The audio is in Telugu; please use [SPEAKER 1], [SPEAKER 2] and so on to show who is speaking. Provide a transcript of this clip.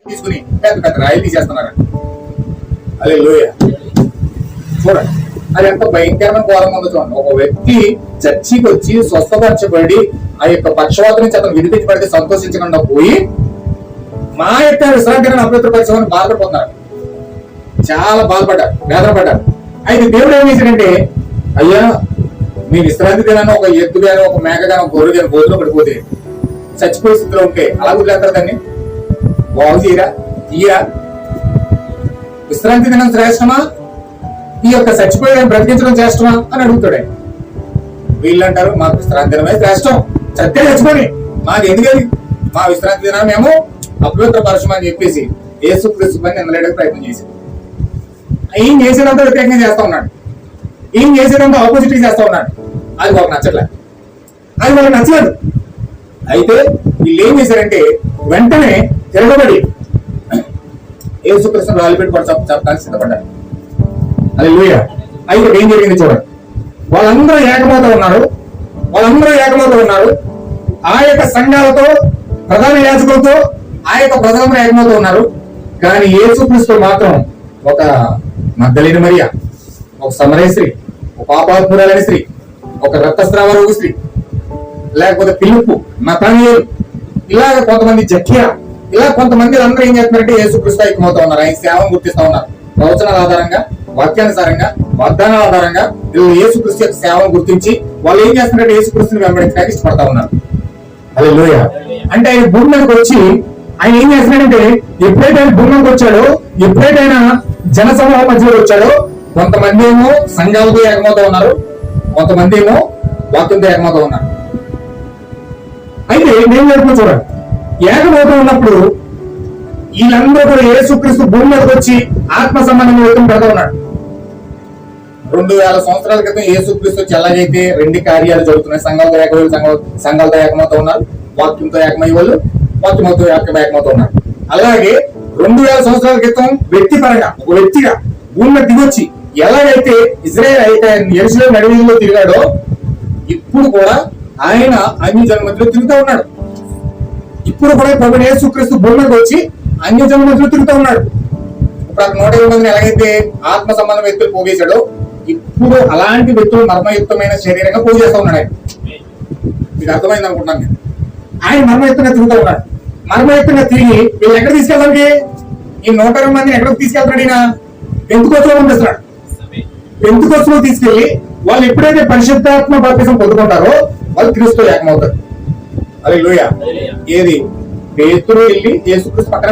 [SPEAKER 1] తీసుకుని పెద్ద పెద్ద రాయిలు తీసేస్తున్నారు. అదే లోయ చూడండి, అది ఎంత భయంకరమైన ఘోరం ఉందో చూడండి. ఒక వ్యక్తి చర్చికి వచ్చి స్వస్థపరచబడి ఆ యొక్క పక్షవాతం నుంచి అతను విడిపించబడితే సంతోషించకుండా పోయి మా యొక్క విశ్రాంతిని అపవిత్రపరిచామని బాధపడిపోతున్నారు. చాలా బాధపడ్డారు, వేదనపడ్డారు. అయితే దేవుడు ఏం చేశాడంటే, అయ్యా మీ విశ్రాంతి దినాన్ని ఒక ఎద్దు గాను, ఒక మేక గాను, ఒక గొర్రె గాను గోతులో పడిపోతే చచ్చిపోయే స్థితిలో ఉంటే అలా వదిలేస్తారు దాన్ని? బాగు తీయరా? విశ్రాంతి దినం శ్రేష్టమా, ఈ యొక్క చచ్చిపోయేదాన్ని బ్రతికించడం శ్రేష్టమా అని అడుగుతాడు. వీళ్ళు అంటారు మాకు విశ్రాంతి దినమే శ్రేష్టం, సత్య చచ్చిపోయి మాకు ఎందుకది, మా విశ్రాంతి దినాన్ని మేము అపవిత్రపరచమని చెప్పేసి యేసుక్రీస్తు పని నిందలేయడానికి ప్రయత్నం చేశాడు. ఏం చేసేదంతా వ్యతిరేకంగా చేస్తా ఉన్నాడు, ఏం చేసేదంతా ఆపోజిట్ చేస్తా ఉన్నాడు. అది వాళ్ళకి నచ్చట్లేదు, అది వాళ్ళకి నచ్చలేదు. అయితే వీళ్ళు ఏం చేశారంటే వెంటనే తిరగబడి యేసుక్రీస్తును రాలిపెట్టి చెప్పడానికి సిద్ధపడ్డారు. అది లూయ. అయితే ఏం జరిగింది చూడండి, వాళ్ళందరూ ఏకమవుతూ ఉన్నారు. ఆ యొక్క సంఘాలతో, ప్రధాన యాజకులతో ఆ యొక్క ప్రజలందరూ ఏకమవుతూ ఉన్నారు. కానీ యేసుక్రీస్తు మాత్రం ఒక మగ్దలేని మరియా, ఒక సమరయ స్త్రీ, ఒక పాపాత్మురాలైన స్త్రీ, ఒక రక్తస్రావ రోగి స్త్రీ, లేకపోతే పిలుపు, నతనీయులు, ఇలాగ కొంతమంది జక్కియా, ఇలా కొంతమంది అందరూ ఏం చేస్తున్నారంటే యేసుక్రీస్తు ఐక్యమవుతా ఉన్నారు. ఆయన సేవను గుర్తిస్తా ఉన్నారు. ప్రవచనాల ఆధారంగా, వాక్యానుసారంగా, వాగ్దానాల ఆధారంగా యేసుక్రీస్తు యొక్క సేవను గుర్తించి వాళ్ళు ఏం చేస్తున్నారంటే యేసుక్రీస్తుని వెంబడించడానికి ఇష్టపడతా ఉన్నారు. హల్లెలూయా. అంటే ఆయన భూమి మీదకి వచ్చి ఆయన ఏం చేస్తున్నాడంటే, ఎప్పుడైతే ఆయన భూమి మీదకి వచ్చాడో, ఎప్పుడైతే ఆయన జన సమూహం మధ్యలో వచ్చాడో, కొంతమంది ఏమో సంఘాలతో ఏకమవుతా ఉన్నారు, కొంతమంది ఏమో వాక్యంతో ఏకమవుతా ఉన్నారు. అయితే నేను చెప్తున్నా చూడండి, ఏకమవుతూ ఉన్నప్పుడు వీళ్ళందరూ కూడా యేసుక్రీస్తు భూమి మీదకి వచ్చి ఆత్మ సంబంధం వ్యక్తం పెడతా ఉన్నాడు. 2000 సంవత్సరాల క్రితం యేసుక్రీస్తు వచ్చి ఎలాగైతే 2 కార్యాలు జరుగుతున్నాయి, సంఘాలతో సంఘాలతో ఏకమవుతూ ఉన్నారు, వాక్యంతో ఏకమయ్యే వాళ్ళు వాక్యంతో ఏకమవుతూ ఉన్నారు. అలాగే 2000 సంవత్సరాల క్రితం వ్యక్తిపరంగా ఒక వ్యక్తిగా భూమి మీద దిగొచ్చి ఎలాగైతే ఇజ్రాయేల్ అయితే యెరూషలేము నడివీధిలో తిరిగాడో, ఇప్పుడు కూడా ఆయన అన్యజనుల మధ్యలో తిరుగుతూ ఉన్నాడు. ఇప్పుడు కూడా ప్రభువైన యేసుక్రీస్తు భూమి మీదకి వచ్చి అన్యజనుల మధ్యలో తిరుగుతూ ఉన్నాడు. ఇప్పుడు అక్కడ 120 మందిని ఎలాగైతే ఆత్మ సంబంధం వ్యక్తులు పోగేశాడో, ఇప్పుడు అలాంటి వ్యక్తులు మర్మయుక్తమైన శరీరంగా పూజ చేస్తూ ఉన్నాడు. ఆయన మీకు అర్థమైంది అనుకుంటున్నాను నేను. ఆయన మర్మయుక్తంగా తిరుగుతూ ఉన్నాడు. మర్మయుక్తంగా తిరిగి వీళ్ళు ఎక్కడ తీసుకెళ్తానికి, ఈ 120 మందిని ఎక్కడికి తీసుకెళ్తాడు? ఈయన పెంతెకోస్తులో పంపిస్తున్నాడు. పెంతెకోస్తులో తీసుకెళ్లి వాళ్ళు ఎప్పుడైతే పరిశుద్ధాత్మ బాప్తిసం పొందుకుంటారో వాళ్ళు క్రీస్తుతో ఏకమవుతారు. హల్లెలూయా. ఏది పేతురు వెళ్ళి యేసుక్రీస్తు పక్కన